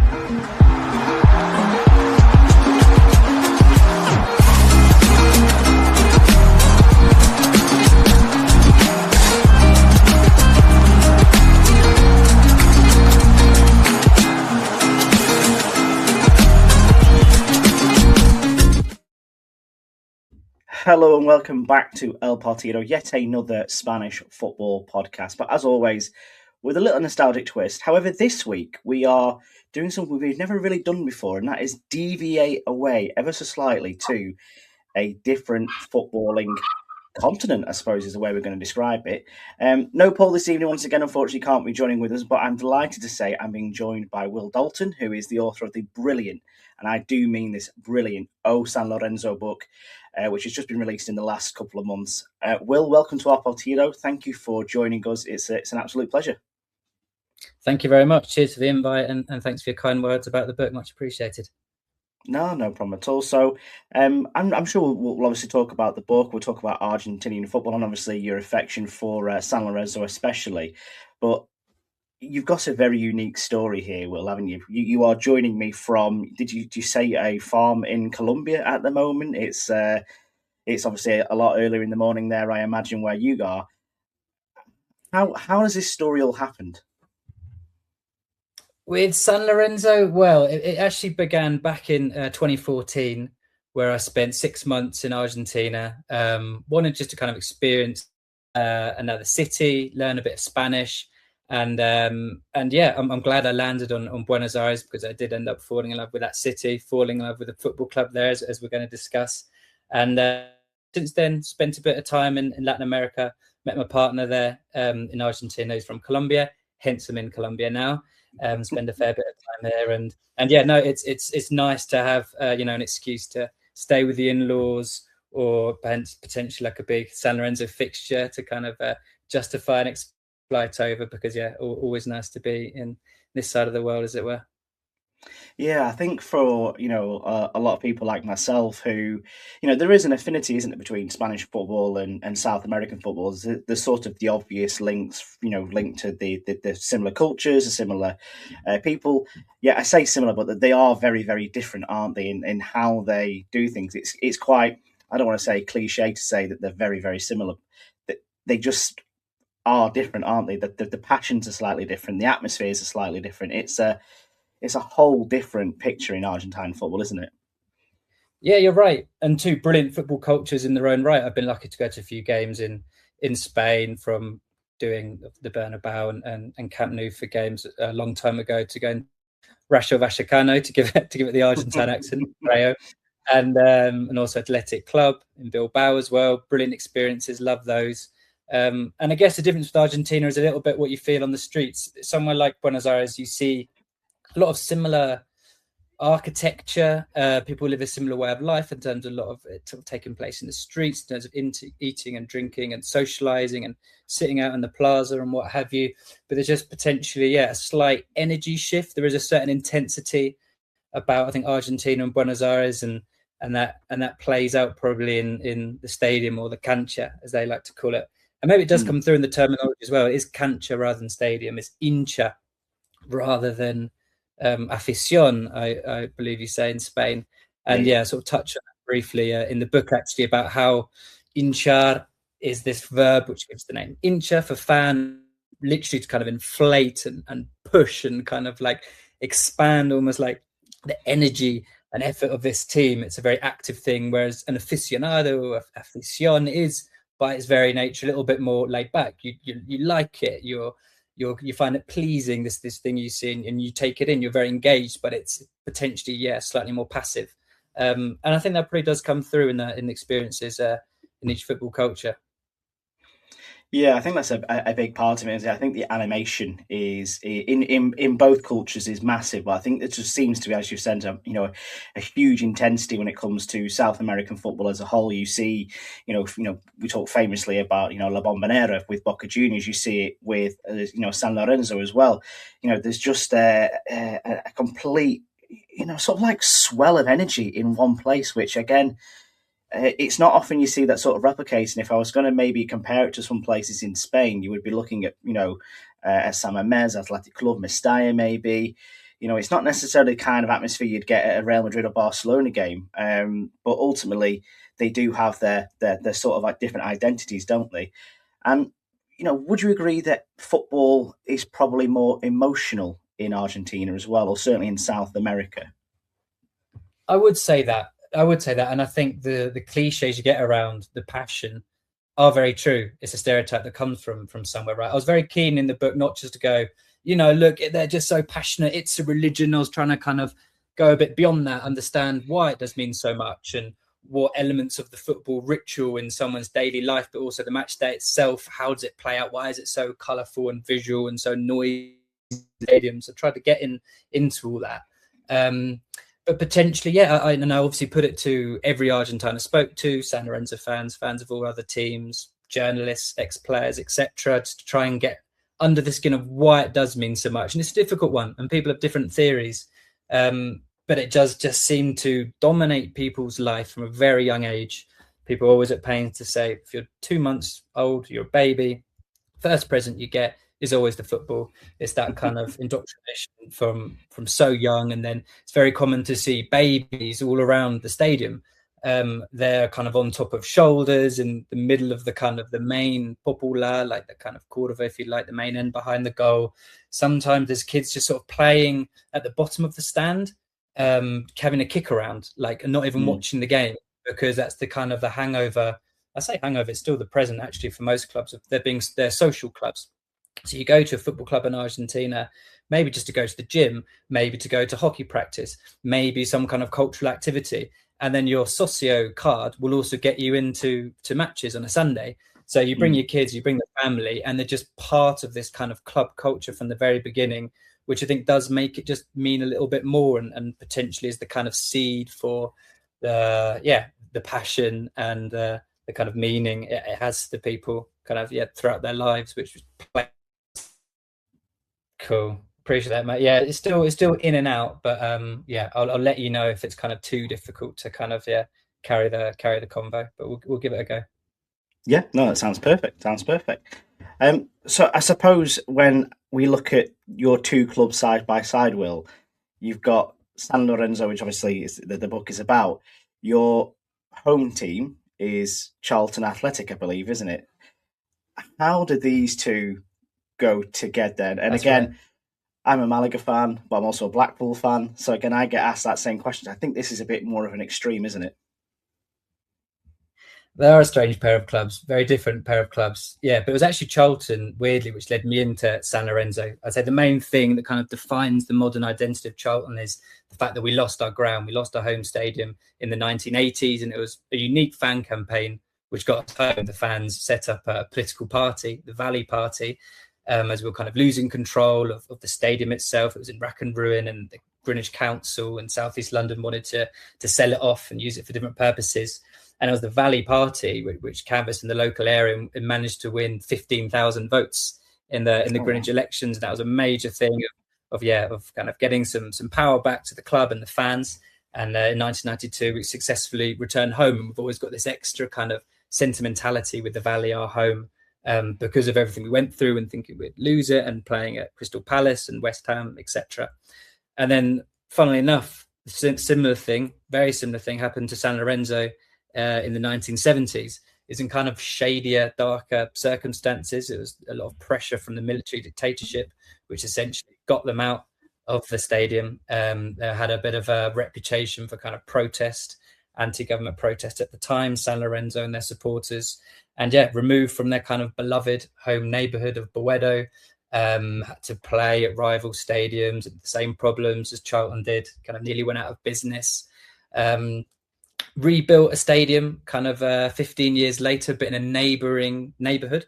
Hello and welcome back to El Partido, yet another Spanish football podcast. But as always, with a little nostalgic twist. However, this week we are doing something we've never really done before, and that is deviate away ever so slightly to a different footballing continent, I suppose is the way we're going to describe it. No Paul this evening, once again, unfortunately can't be joining with us, but I'm delighted to say I'm being joined by Will Dalton, who is the author of the brilliant, and I do mean this, brilliant Oh San Lorenzo book, which has just been released in the last couple of months. Will, welcome to our Partido. Thank you for joining us. It's an absolute pleasure. Thank you very much. Cheers for the invite, and thanks for your kind words about the book. Much appreciated. No problem at all. So I'm sure we'll obviously talk about the book. We'll talk about Argentinian football and obviously your affection for San Lorenzo especially. But you've got a very unique story here, Will, haven't you? You are joining me from, did you say a farm in Colombia at the moment? It's obviously a lot earlier in the morning there, I imagine, where you are. How has this story all happened? With San Lorenzo, well, it actually began back in 2014, where I spent 6 months in Argentina. Wanted just to kind of experience another city, learn a bit of Spanish. And yeah, I'm glad I landed on Buenos Aires, because I did end up falling in love with that city, falling in love with the football club there, as we're going to discuss. And since then, spent a bit of time in Latin America, met my partner there in Argentina, who's from Colombia, hence I'm in Colombia now. Spend a fair bit of time there, and yeah, no, it's nice to have an excuse to stay with the in-laws, or potentially like a big San Lorenzo fixture to kind of justify an flight over, because yeah, always nice to be in this side of the world, as it were. Yeah, I think for, a lot of people like myself who, there is an affinity, isn't it, between Spanish football and South American football. There's sort of the obvious links, linked to the similar cultures, the similar people. Yeah, I say similar, but they are very, very different, aren't they, in how they do things. It's quite, I don't want to say cliche to say that they're very, very similar. They just are different, aren't they? The passions are slightly different. The atmospheres are slightly different. It's a whole different picture in Argentine football, isn't it? Yeah, you're right. And two brilliant football cultures in their own right. I've been lucky to go to a few games in Spain, from doing the Bernabeu and Camp Nou for games a long time ago, to going Rayo Vallecano, to give it the Argentine accent, Rayo, and also Athletic Club in Bilbao as well. Brilliant experiences, love those. And I guess the difference with Argentina is a little bit what you feel on the streets. Somewhere like Buenos Aires, you see a lot of similar architecture. People live a similar way of life in terms of a lot of it sort of taking place in the streets, in terms of eating and drinking and socializing and sitting out in the plaza and what have you. But there's just potentially, a slight energy shift. There is a certain intensity about, I think, Argentina and Buenos Aires, and that plays out probably in the stadium, or the cancha, as they like to call it. And maybe it does come through in the terminology as well. It is cancha rather than stadium. It's hincha rather than afición, I believe you say in Spain. And sort of touch on that briefly in the book, actually, about how hinchar is this verb which gives the name hincha for fan, literally to kind of inflate and push and kind of like expand almost like the energy and effort of this team. It's a very active thing, whereas an aficionado or afición is, by its very nature, a little bit more laid back. You like it. You find it pleasing, this thing you see, and you take it in. You're very engaged, but it's potentially slightly more passive. And I think that probably does come through in the experiences in each football culture. Yeah, I think that's a big part of it. I think the animation is in both cultures is massive, but I think it just seems to be, as you said, a huge intensity when it comes to South American football as a whole. You see, we talk famously about La Bombonera with Boca Juniors. You see it with San Lorenzo as well. There's just a complete sort of like swell of energy in one place, which again, it's not often you see that sort of replicating. If I was going to maybe compare it to some places in Spain, you would be looking at, San Mamés, Athletic Club, Mestalla maybe. It's not necessarily the kind of atmosphere you'd get at a Real Madrid or Barcelona game, but ultimately they do have their sort of like different identities, don't they? And would you agree that football is probably more emotional in Argentina as well, or certainly in South America? I would say that. And I think the cliches you get around the passion are very true. It's a stereotype that comes from somewhere, right? I was very keen in the book not just to go, look, they're just so passionate. It's a religion. I was trying to kind of go a bit beyond that, understand why it does mean so much and what elements of the football ritual in someone's daily life, but also the match day itself. How does it play out? Why is it so colourful and visual and so noisy in stadiums? I tried to get into all that. But potentially, and I obviously put it to every Argentine I spoke to, San Lorenzo fans of all other teams, journalists, ex-players, etc., to try and get under the skin of why it does mean so much. And it's a difficult one, and people have different theories. But it does just seem to dominate people's life from a very young age. People are always at pains to say, if you're 2 months old, you're a baby, first present you get is always the football. It's that kind of indoctrination from so young. And then it's very common to see babies all around the stadium. They're kind of on top of shoulders in the middle of the kind of the main popular, like the kind of Cuervo, if you like, the main end behind the goal. Sometimes there's kids just sort of playing at the bottom of the stand, having a kick around, like, and not even watching the game, because that's the kind of the hangover. I say hangover, it's still the present actually for most clubs. They're social clubs. So you go to a football club in Argentina, maybe just to go to the gym, maybe to go to hockey practice, maybe some kind of cultural activity. And then your socio card will also get you into matches on a Sunday. So you bring your kids, you bring the family, and they're just part of this kind of club culture from the very beginning, which I think does make it just mean a little bit more, and potentially is the kind of seed for the passion and the kind of meaning it has to people kind of throughout their lives, which is cool. Appreciate that, mate. Yeah, it's still in and out, but I'll let you know if it's kind of too difficult to kind of carry the convo, but we'll give it a go. Yeah, no, that sounds perfect. So I suppose when we look at your two clubs side by side, Will, you've got San Lorenzo, which obviously is the book is about. Your home team is Charlton Athletic, I believe, isn't it? How do these two go together? And That's again, right. I'm a Malaga fan, but I'm also a Blackpool fan. So again, I get asked that same question. I think this is a bit more of an extreme, isn't it? They are a strange pair of clubs, very different pair of clubs. Yeah, but it was actually Charlton, weirdly, which led me into San Lorenzo. I'd say the main thing that kind of defines the modern identity of Charlton is the fact that we lost our ground. We lost our home stadium in the 1980s, and it was a unique fan campaign which got us home. The fans set up a political party, the Valley Party, as we were kind of losing control of the stadium itself. It was in rack and ruin, and the Greenwich Council and South East London wanted to sell it off and use it for different purposes. And it was the Valley Party which canvassed in the local area and managed to win 15,000 votes in the Greenwich elections. And that was a major thing of kind of getting some power back to the club and the fans. And in 1992, we successfully returned home. And we've always got this extra kind of sentimentality with the Valley, our home, because of everything we went through and thinking we'd lose it, and playing at Crystal Palace and West Ham, etc. And then, funnily enough, very similar thing happened to San Lorenzo in the 1970s. Is in kind of shadier, darker circumstances. It was a lot of pressure from the military dictatorship, which essentially got them out of the stadium. They had a bit of a reputation for kind of protest, anti-government protest at the time, San Lorenzo and their supporters. And removed from their kind of beloved home neighborhood of Boedo, had to play at rival stadiums, the same problems as Charlton did, kind of nearly went out of business. Rebuilt a stadium kind of 15 years later, but in a neighboring neighborhood,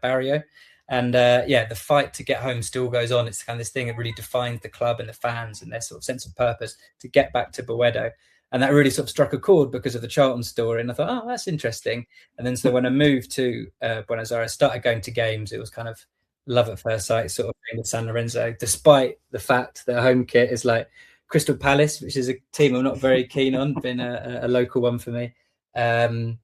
barrio. And the fight to get home still goes on. It's kind of this thing that really defines the club and the fans and their sort of sense of purpose to get back to Boedo. And that really sort of struck a chord because of the Charlton story. And I thought, oh, that's interesting. And then so when I moved to Buenos Aires, started going to games, it was kind of love at first sight sort of thing with San Lorenzo, despite the fact that home kit is like Crystal Palace, which is a team I'm not very keen on, been a local one for me. But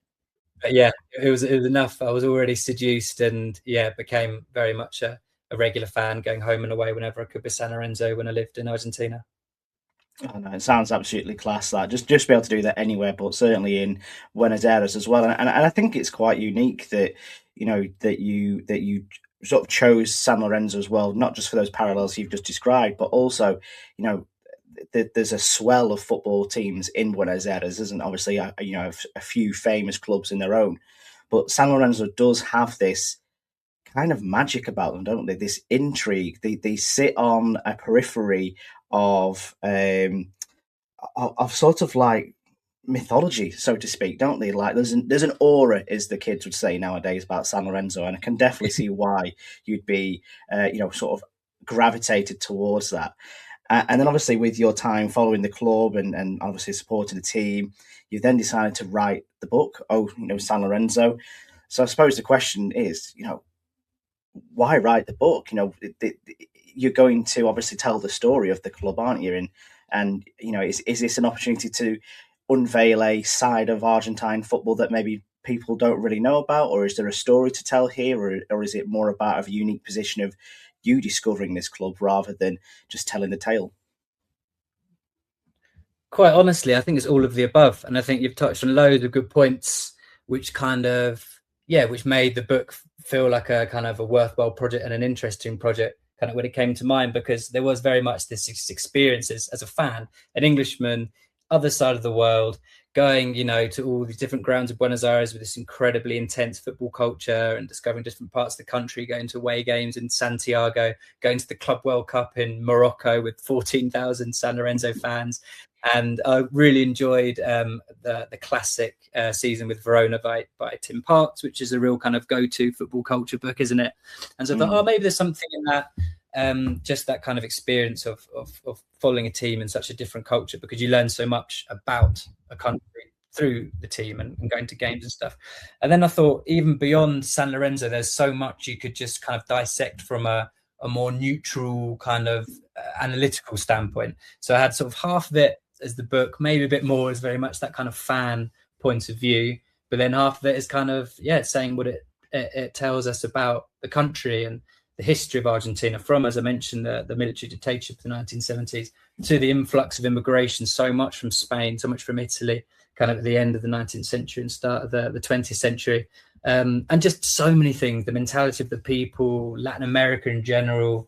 yeah, it was enough. I was already seduced, and became very much a a regular fan, going home and away whenever I could with San Lorenzo when I lived in Argentina. Oh, no, it sounds absolutely class. That just be able to do that anywhere, but certainly in Buenos Aires as well. And I think it's quite unique that you sort of chose San Lorenzo as well, not just for those parallels you've just described, but also there's a swell of football teams in Buenos Aires. Isn't obviously a few famous clubs in their own, but San Lorenzo does have this kind of magic about them, don't they? This intrigue. They sit on a periphery of sort of like mythology, so to speak, don't they? Like there's an aura, as the kids would say nowadays, about San Lorenzo, and I can definitely see why you'd be sort of gravitated towards that. And then obviously with your time following the club and obviously supporting the team, you then decided to write the book, San Lorenzo. So I suppose the question is, why write the book? You're going to obviously tell the story of the club, aren't you? And is this an opportunity to unveil a side of Argentine football that maybe people don't really know about, or is there a story to tell here, or is it more about a unique position of you discovering this club rather than just telling the tale? Quite honestly, I think it's all of the above, and I think you've touched on loads of good points, which which made the book feel like a kind of a worthwhile project and an interesting project kind of when it came to mind, because there was very much this experience as a fan, an Englishman, other side of the world, going, to all these different grounds of Buenos Aires with this incredibly intense football culture and discovering different parts of the country, going to away games in Santiago, going to the Club World Cup in Morocco with 14,000 San Lorenzo fans. And I really enjoyed the classic season with Verona by Tim Parks, which is a real kind of go-to football culture book, isn't it? And so I thought, maybe there's something in that, just that kind of experience of following a team in such a different culture, because you learn so much about a country through the team and going to games and stuff. And then I thought, even beyond San Lorenzo, there's so much you could just kind of dissect from a more neutral kind of analytical standpoint. So I had sort of half of it as the book, maybe a bit more as very much that kind of fan point of view, but then half of it is kind of saying what it tells us about the country and the history of Argentina, from, as I mentioned, the military dictatorship of the 1970s to the influx of immigration, so much from Spain, so much from Italy, kind of at the end of the 19th century and start of the 20th century, and just so many things, the mentality of the people, Latin America in general,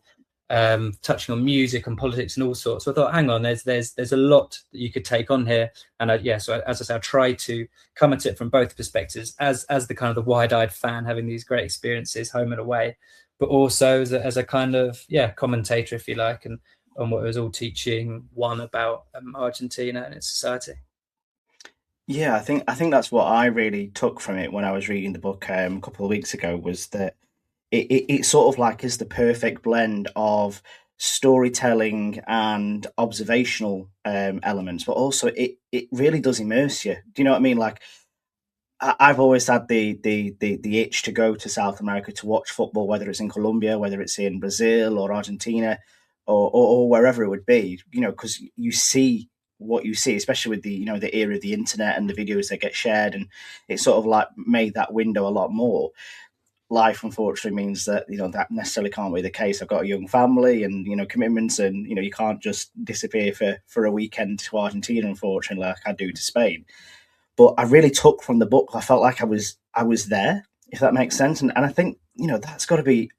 touching on music and politics and all sorts. So I thought, hang on, there's a lot that you could take on here. And so as I say, I try to come at it from both perspectives, as the kind of the wide-eyed fan having these great experiences home and away, but also as a kind of commentator, if you like, and on what it was all teaching one about Argentina and its society. Yeah, I think that's what I really took from it when I was reading the book a couple of weeks ago, was that it sort of like is the perfect blend of storytelling and observational elements, but also it really does immerse you. Do you know what I mean? Like I've always had the itch to go to South America to watch football, whether it's in Colombia, whether it's in Brazil or Argentina, or wherever it would be. Because you see what you see, especially with the the era of the internet and the videos that get shared, and it sort of like made that window a lot more. Life unfortunately means that that necessarily can't be the case. I've got a young family and commitments, and you can't just disappear for a weekend to Argentina, unfortunately, like I do to Spain. But I really took from the book, I felt like I was there, if that makes sense. And I think that's got to be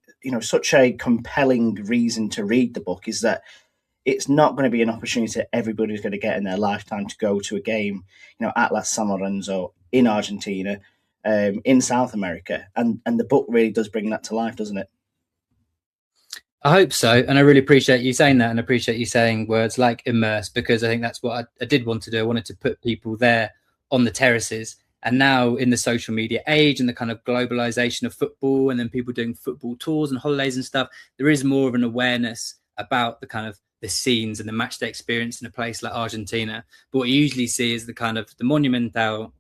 such a compelling reason to read the book, is that it's not going to be an opportunity that everybody's going to get in their lifetime to go to a game at La San Lorenzo in Argentina, in South America, and the book really does bring that to life, doesn't it? I hope so, and I really appreciate you saying that, and appreciate you saying words like immerse, because I think that's what I did want to do. I wanted to put people there on the terraces, and now in the social media age and the kind of globalization of football, and then people doing football tours and holidays and stuff, there is more of an awareness about the kind of the scenes and the match day experience in a place like Argentina. But what you usually see is the kind of the Monumental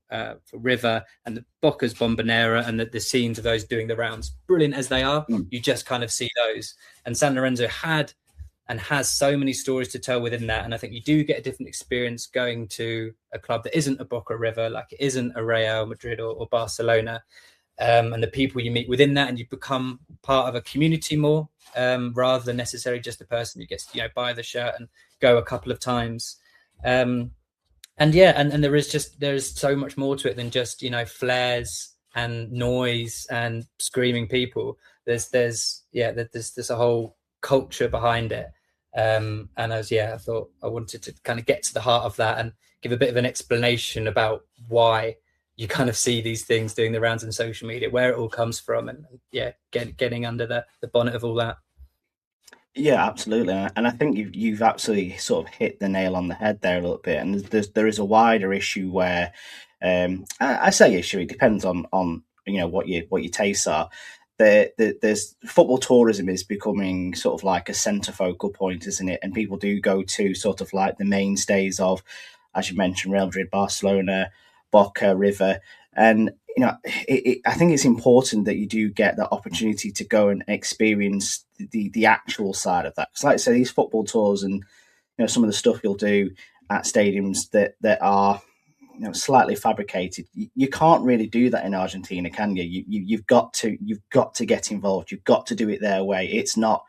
River and the Boca's Bombonera, and the scenes of those doing the rounds. Brilliant as they are, you just kind of see those. And San Lorenzo had and has so many stories to tell within that. And I think you do get a different experience going to a club that isn't a Boca River, like it isn't a Real Madrid or Barcelona. and the people you meet within that, and you become part of a community more, rather than necessarily just the person who gets to, buy the shirt and go a couple of times. And there's so much more to it than just flares and noise and screaming people. There's a whole culture behind it. And I thought I wanted to kind of get to the heart of that and give a bit of an explanation about why you kind of see these things doing the rounds on social media, where it all comes from, and getting under the bonnet of all that. Yeah, absolutely, and I think you've absolutely sort of hit the nail on the head there a little bit. And there is a wider issue where, I say issue. It depends on what your tastes are. There's football tourism is becoming sort of like a centre focal point, isn't it? And people do go to sort of like the mainstays of, as you mentioned, Real Madrid, Barcelona, Boca, River, and I think it's important that you do get the opportunity to go and experience the actual side of that. Because, like I say, these football tours and some of the stuff you'll do at stadiums that are slightly fabricated, you can't really do that in Argentina, can you? You've got to get involved. You've got to do it their way. It's not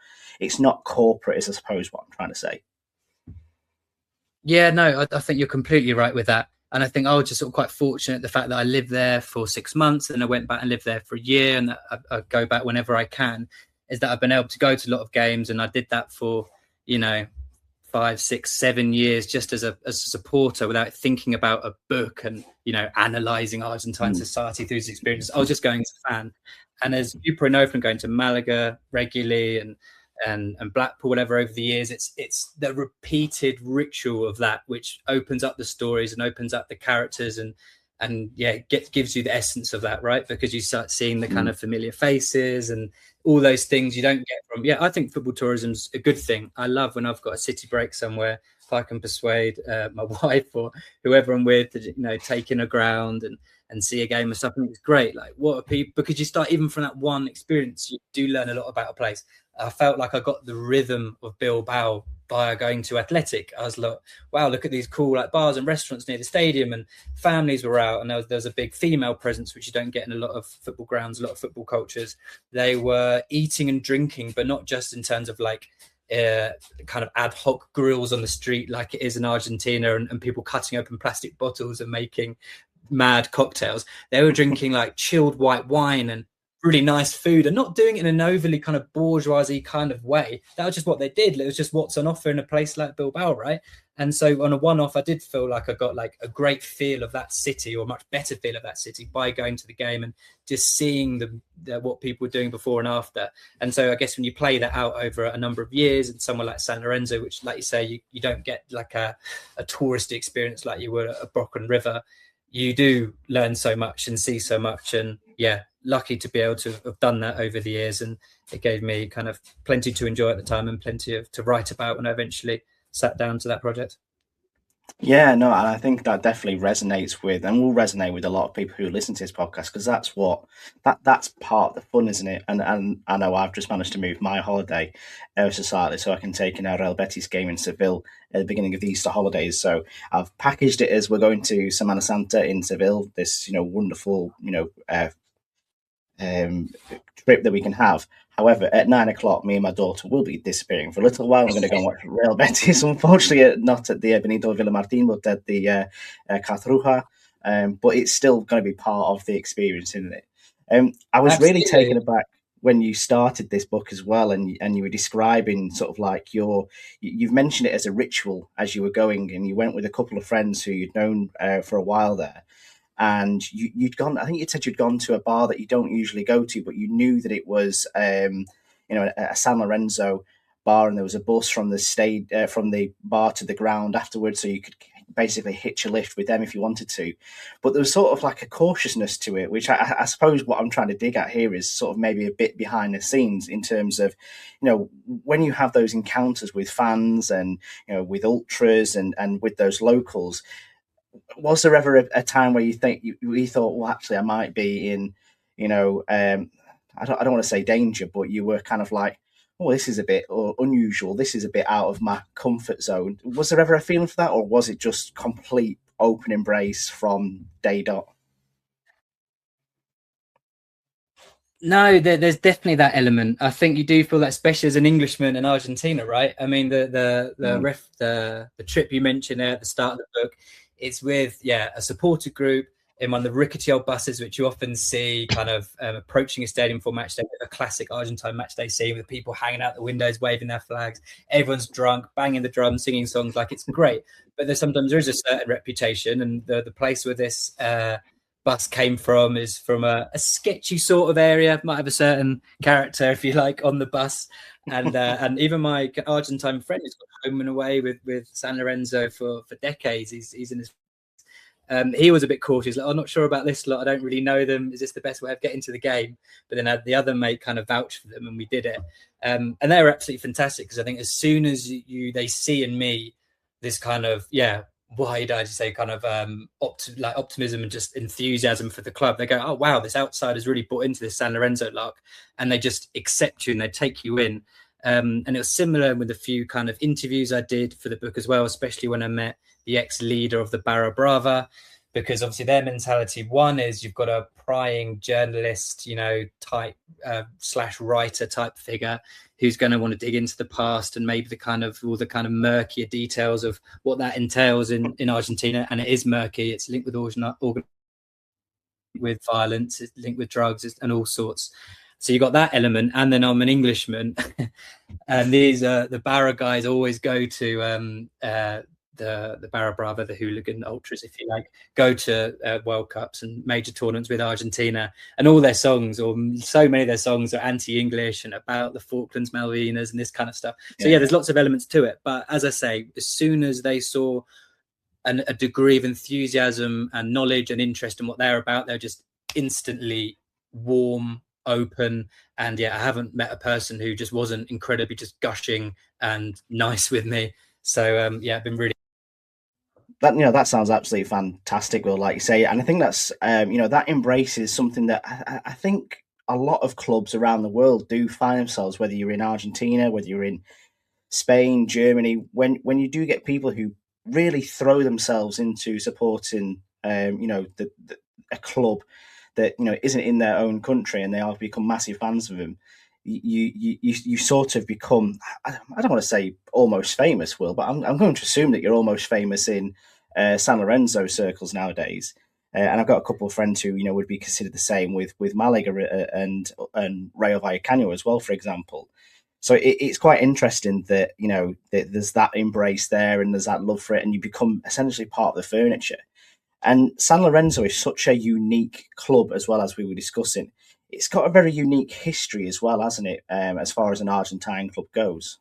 corporate, is I suppose what I'm trying to say. Yeah, no, I think you're completely right with that. And I think I was just sort of quite fortunate the fact that I lived there for 6 months and I went back and lived there for a year, and I go back whenever I can, is that I've been able to go to a lot of games. And I did that for, 5, 6, 7 years just as a supporter, without thinking about a book and, analysing Argentine society through these experiences. I was just going as a fan. And as you probably know from going to Malaga regularly and Blackpool, whatever, over the years, it's the repeated ritual of that which opens up the stories and opens up the characters and gives you the essence of that, right? Because you start seeing the kind of familiar faces and all those things you don't get from. I think football tourism's a good thing. I love when I've got a city break somewhere, if I can persuade my wife or whoever I'm with to take in a ground and see a game or something. It's great. Like, what are people? Because you start, even from that one experience, you do learn a lot about a place. I felt like I got the rhythm of Bilbao by going to Athletic. I was like, wow, look at these cool like bars and restaurants near the stadium, and families were out, and there was a big female presence, which you don't get in a lot of football grounds, a lot of football cultures. They were eating and drinking, but not just in terms of like kind of ad hoc grills on the street like it is in Argentina, and people cutting open plastic bottles and making mad cocktails. They were drinking like chilled white wine and really nice food, and not doing it in an overly kind of bourgeoisie kind of way. That was just what they did. It was just what's on offer in a place like Bilbao, right? And so on a one-off, I did feel like I got like a great feel of that city, or a much better feel of that city, by going to the game and just seeing what people were doing before and after. And so I guess when you play that out over a number of years, and somewhere like San Lorenzo, which, like you say, you don't get like a touristy experience like you would at Brocken River, you do learn so much and see so much. And lucky to be able to have done that over the years, and it gave me kind of plenty to enjoy at the time and plenty to write about when I eventually sat down to that project. Yeah, no, and I think that definitely resonates with, and will resonate with, a lot of people who listen to this podcast, because that's part of the fun, isn't it? And I know I've just managed to move my holiday ever so slightly, so I can take in our Real Betis game in Seville at the beginning of the Easter holidays. So I've packaged it as we're going to Semana Santa in Seville, this wonderful trip that we can have. However, at 9 o'clock, me and my daughter will be disappearing for a little while. I'm going to go and watch Real Betis, unfortunately, not at the Benito Villamartin, but at the Cartruja. But it's still going to be part of the experience, isn't it? I was really taken aback when you started this book as well, and you were describing sort of like you've mentioned it as a ritual as you were going, and you went with a couple of friends who you'd known for a while there. And you'd gone, I think you said you'd gone to a bar that you don't usually go to, but you knew that it was, a San Lorenzo bar, and there was a bus from the bar to the ground afterwards, so you could basically hitch a lift with them if you wanted to. But there was sort of like a cautiousness to it, which I suppose what I'm trying to dig at here is sort of maybe a bit behind the scenes, in terms of, when you have those encounters with fans and, with ultras and with those locals. Was there ever a time where you thought, well, actually, I might be in, I don't want to say danger, but you were kind of like, oh, this is a bit unusual. This is a bit out of my comfort zone. Was there ever a feeling for that, or was it just complete open embrace from day dot? No, there's definitely that element. I think you do feel that, especially as an Englishman in Argentina, right? I mean, the trip you mentioned there at the start of the book, it's with a supporter group in one of the rickety old buses, which you often see kind of approaching a stadium for match day, a classic Argentine match day scene with people hanging out the windows, waving their flags. Everyone's drunk, banging the drums, singing songs, like it's great. But there is a certain reputation, and the place where this bus came from is from a sketchy sort of area. Might have a certain character, if you like, on the bus. And even my Argentine friend has gone home and away with San Lorenzo for decades. He's in his he was a bit cautious. Like, I'm not sure about this lot. I don't really know them. Is this the best way of getting to the game? But then the other mate kind of vouched for them, and we did it. And they were absolutely fantastic, because I think as soon as they see in me this kind of wide-eyed, say, kind of optimism and just enthusiasm for the club, they go, oh wow, this outsider's really bought into this San Lorenzo luck, and they just accept you and they take you in. And it was similar with a few kind of interviews I did for the book as well, especially when I met the ex-leader of the Barra Brava, because obviously their mentality, one is you've got a prying journalist, type / writer type figure who's going to want to dig into the past and maybe all the kind of murkier details of what that entails in Argentina. And it is murky. It's linked with violence, it's linked with drugs and all sorts. So you got that element, and then I'm an Englishman, and these the Barra guys always go to the Barra Brava, the hooligan ultras, if you like, go to World Cups and major tournaments with Argentina, and all their songs, or so many of their songs, are anti-English and about the Falklands, Malvinas, and this kind of stuff. So there's lots of elements to it. But as I say, as soon as they saw a degree of enthusiasm and knowledge and interest in what they're about, they're just instantly warm, open, and I haven't met a person who just wasn't incredibly just gushing and nice with me. So I've been really that sounds absolutely fantastic, Will, like you say, and I think that's that embrace is something that I think a lot of clubs around the world do find themselves, whether you're in Argentina, whether you're in Spain, Germany, when you do get people who really throw themselves into supporting a club that isn't in their own country, and they all become massive fans of them. You sort of become, I don't want to say almost famous, Will, but I'm going to assume that you're almost famous in San Lorenzo circles nowadays. And I've got a couple of friends who would be considered the same with Malaga and Rayo Vallecano as well, for example. So it's quite interesting that that there's that embrace there and there's that love for it, and you become essentially part of the furniture. And San Lorenzo is such a unique club, as well, as we were discussing. It's got a very unique history as well, hasn't it, as far as an Argentine club goes?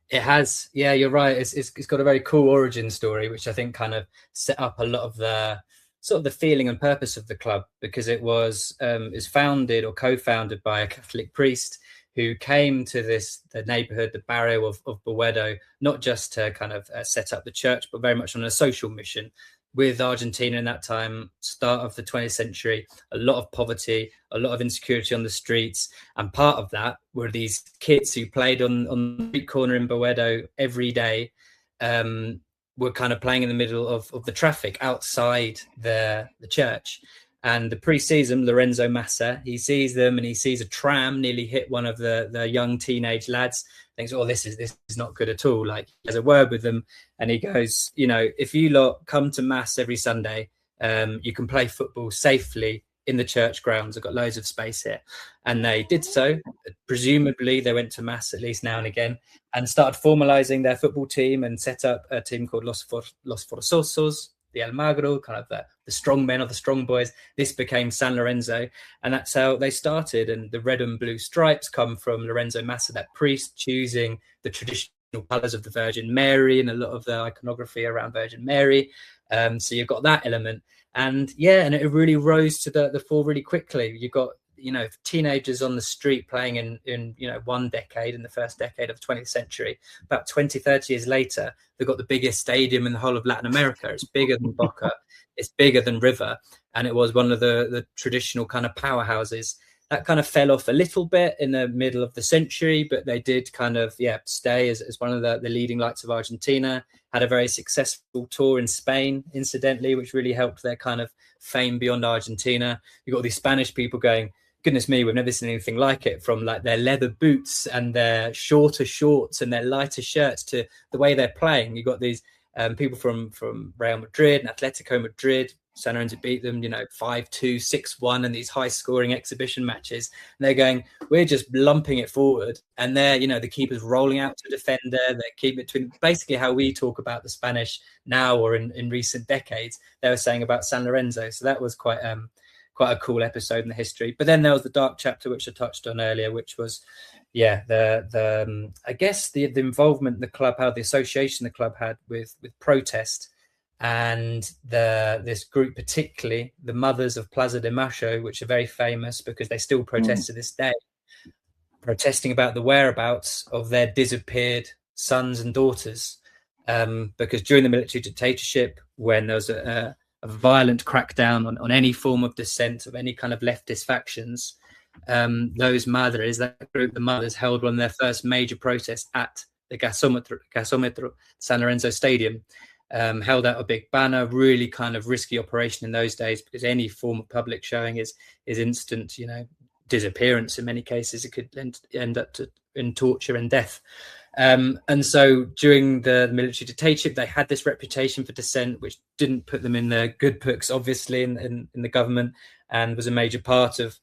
It has. Yeah, you're right. It's got a very cool origin story, which I think kind of set up a lot of the sort of the feeling and purpose of the club, because it was is founded or co-founded by a Catholic priest who came to the neighborhood, the barrio of Boedo, not just to kind of set up the church, but very much on a social mission. With Argentina in that time, start of the 20th century, a lot of poverty, a lot of insecurity on the streets. And part of that were these kids who played on the street corner in Boedo every day, were kind of playing in the middle of the traffic outside the church. And the priest sees them, Lorenzo Massa. He sees them and he sees a tram nearly hit one of the young teenage lads. Thinks, oh, this is not good at all. Like, he has a word with them, and he goes, if you lot come to mass every Sunday, you can play football safely in the church grounds. I've got loads of space here. And they did so. Presumably they went to mass at least now and again, and started formalizing their football team and set up a team called Los Forzosos, the Almagro, kind of the strong men or the strong boys. This became San Lorenzo, and that's how they started. And the red and blue stripes come from Lorenzo Massa, that priest, choosing the traditional colours of the Virgin Mary and a lot of the iconography around Virgin Mary. So you've got that element. And it really rose to the fore really quickly. You've got teenagers on the street playing in one decade, in the first decade of the 20th century. About 20, 30 years later, they've got the biggest stadium in the whole of Latin America. It's bigger than Boca, it's bigger than River, and it was one of the traditional kind of powerhouses. That kind of fell off a little bit in the middle of the century, but they did kind of stay as one of the leading lights of Argentina. Had a very successful tour in Spain, incidentally, which really helped their kind of fame beyond Argentina. You've got these Spanish people going, goodness me, we've never seen anything like it, from like their leather boots and their shorter shorts and their lighter shirts to the way they're playing. You've got these people from Real Madrid and Atletico Madrid. San Lorenzo beat them, 5-2, 6-1 in these high-scoring exhibition matches. And they're going, we're just lumping it forward. And they're, the keeper's rolling out to defender. They're keeping between, basically how we talk about the Spanish now or in recent decades, they were saying about San Lorenzo. So that was quite a cool episode in the history. But then there was the dark chapter, which I touched on earlier, which was, I guess the involvement in the club, how the association the club had with protest, and this group, particularly the mothers of Plaza de Mayo, which are very famous because they still protest to this day, protesting about the whereabouts of their disappeared sons and daughters. Because during the military dictatorship, when there was a violent crackdown on any form of dissent of any kind of leftist factions, those madres, that group, the mothers, held one of their first major protests at the Gasometro San Lorenzo Stadium. Held out a big banner, really kind of risky operation in those days, because any form of public showing is instant, disappearance in many cases. It could end up in torture and death. And so during the military dictatorship, they had this reputation for dissent, which didn't put them in the good books, obviously, in the government, and was a major part of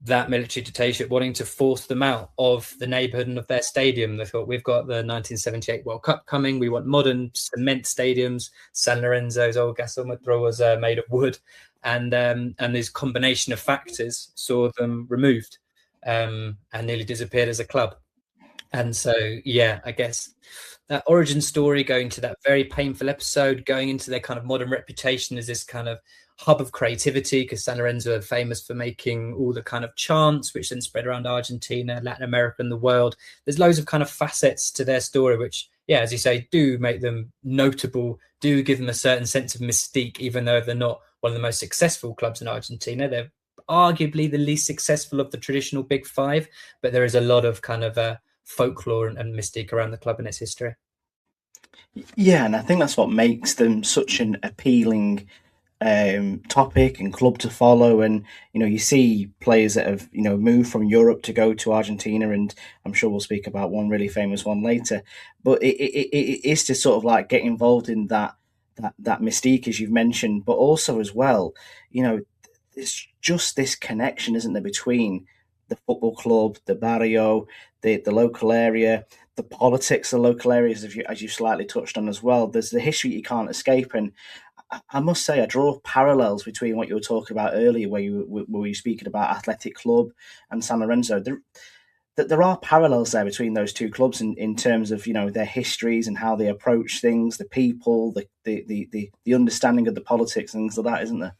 that military dictatorship wanting to force them out of the neighborhood and of their stadium. They thought, we've got the 1978 World Cup coming. We want modern cement stadiums. San Lorenzo's old Gasometro was made of wood. And this combination of factors saw them removed and nearly disappeared as a club. And so, I guess that origin story, going to that very painful episode, going into their kind of modern reputation as this kind of hub of creativity, because San Lorenzo are famous for making all the kind of chants, which then spread around Argentina, Latin America, and the world. There's loads of kind of facets to their story, which, as you say, do make them notable, do give them a certain sense of mystique, even though they're not one of the most successful clubs in Argentina. They're arguably the least successful of the traditional big five, but there is a lot of kind of folklore and mystique around the club and its history. Yeah, and I think that's what makes them such an appealing topic and club to follow. And you see players that have moved from Europe to go to Argentina, and I'm sure we'll speak about one really famous one later. But it is to sort of like get involved in that mystique, as you've mentioned, but also as well, it's just this connection, isn't there, between the football club, the barrio, the local area, the politics of the local areas, as you slightly touched on as well. There's the history you can't escape. And I must say, I draw parallels between what you were talking about earlier, where you were speaking about Athletic Club and San Lorenzo. There are parallels there between those two clubs in terms of their histories and how they approach things, the people, the understanding of the politics, things like that, isn't there?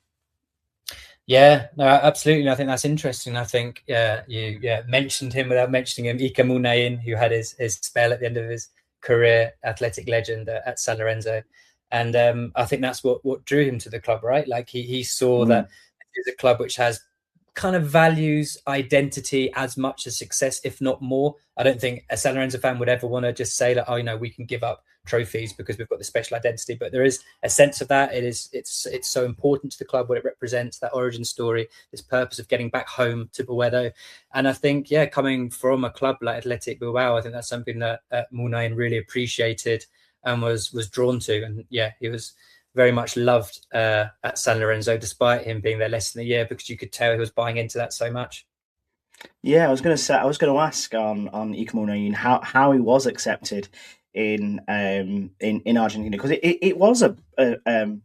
Yeah, no, absolutely. I think that's interesting. I think you mentioned him without mentioning him, Iker Muniain, who had his spell at the end of his career, athletic legend at San Lorenzo. And I think that's what drew him to the club, right? Like he saw that it's a club which has kind of values identity as much as success, if not more. I don't think a San Lorenzo fan would ever want to just say that, we can give up trophies because we've got this special identity. But there is a sense of that. It's so important to the club, what it represents, that origin story, this purpose of getting back home to Boedo. And I think, coming from a club like Athletic Bilbao, I think that's something that Muniain really appreciated and was drawn to. And he was very much loved at San Lorenzo, despite him being there less than a year, because you could tell he was buying into that so much. Yeah, I was going to ask on Iker Muniain how he was accepted in Argentina, because it was a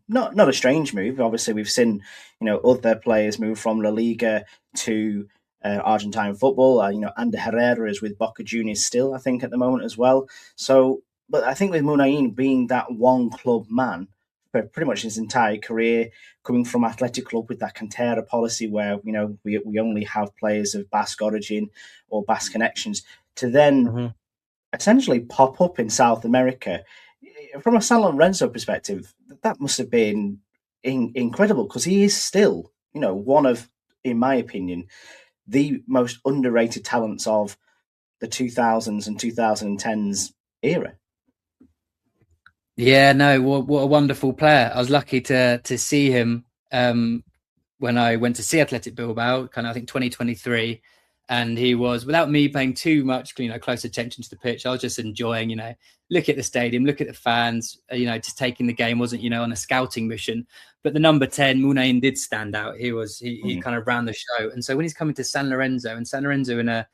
not a strange move. Obviously, we've seen other players move from La Liga to Argentine football. Ander Herrera is with Boca Juniors still, I think, at the moment as well. So, but I think with Muniain being that one club man for pretty much his entire career, coming from Athletic Club with that Cantera policy where we only have players of Basque origin or Basque connections, to then essentially pop up in South America. From a San Lorenzo perspective, that must have been incredible, because he is still, one of, in my opinion, the most underrated talents of the 2000s and 2010s era. Yeah, no, what a wonderful player. I was lucky to see him when I went to see Athletic Bilbao, kind of I think 2023, and he was, without me paying too much, close attention to the pitch, I was just enjoying, look at the stadium, look at the fans, just taking the game, wasn't, on a scouting mission. But the number 10, Muniain, did stand out. He kind of ran the show. And so when he's coming to San Lorenzo, and San Lorenzo in a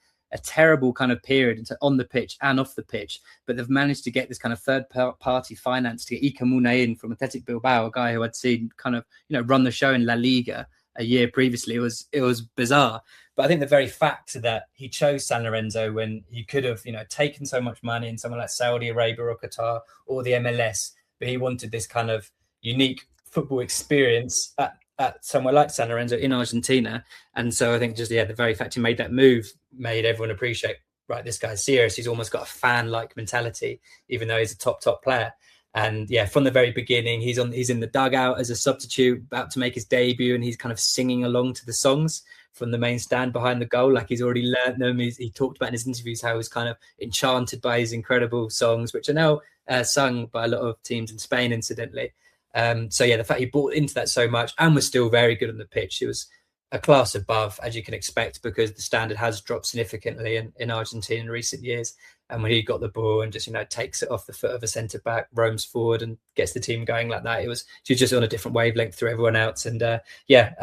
terrible kind of period on the pitch and off the pitch, but they've managed to get this kind of third-party finance to get Iker Muniain from Athletic Bilbao, a guy who I'd seen kind of, run the show in La Liga a year previously. It was bizarre. But I think the very fact that he chose San Lorenzo when he could have, taken so much money in somewhere like Saudi Arabia or Qatar or the MLS, but he wanted this kind of unique football experience at somewhere like San Lorenzo in Argentina. And so I think just, the very fact he made that move made everyone appreciate, right, this guy's serious. He's almost got a fan-like mentality, even though he's a top player. And from the very beginning, he's in the dugout as a substitute, about to make his debut, and he's kind of singing along to the songs from the main stand behind the goal, like he's already learnt them. He talked about in his interviews how he was kind of enchanted by his incredible songs, which are now sung by a lot of teams in Spain, incidentally. The fact he bought into that so much and was still very good on the pitch, it was a class above, as you can expect, because the standard has dropped significantly in Argentina in recent years. And when he got the ball and just, takes it off the foot of a centre-back, roams forward and gets the team going like that, he was just on a different wavelength through everyone else. And as